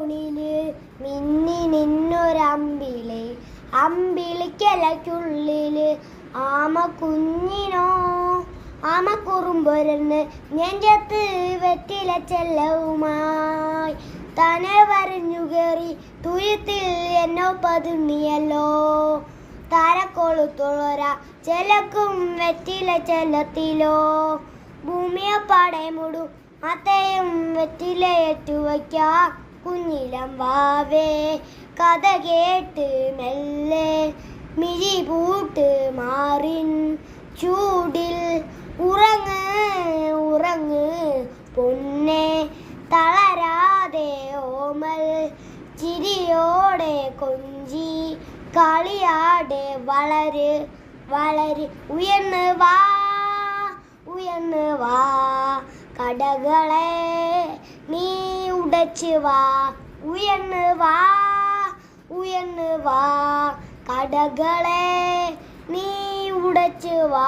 കോണില് മിന്നി നിന്നൊരമ്പിളി, അമ്പിളിക്കലയ്ക്കുള്ളില് ആമ കുഞ്ഞിനോ, ആമ കുറുമ്പൊരന്ന് നെഞ്ചത്ത് വെറ്റില ചെല്ലവുമായി തന്നെ വരഞ്ഞു കയറി തുരുത്തിൽ എന്നോ പതുങ്ങിയല്ലോ. താരക്കൊളുത്തുളൊര ചെലക്കും വെറ്റില ചെല്ലത്തിലോ, ഭൂമിയപ്പാടെ മൂടും അത്തയും വെറ്റിലയേറ്റു വയ്ക്ക കുഞ്ഞിലം വാവേ. കഥ കേട്ട് മെല്ലെ മിഴി പൂട്ട് മാറിൻ ചൂടിൽ ഉറങ്ങ് ഉറങ്ങ് പൊന്നെ, തളരാതെ ഓമൽ ചിരിയോടെ കൊഞ്ചി കളിയാടെ വളര് വളര്. ഉയർന്ന് വാ ഉയർന്ന് വാ, കടകളെ നീ ഉടച്ച് വാ. ഉയർന്ന് വാ ഉയർന്ന് വാ, കടകളെ നീ ഉടച്ച് വാ.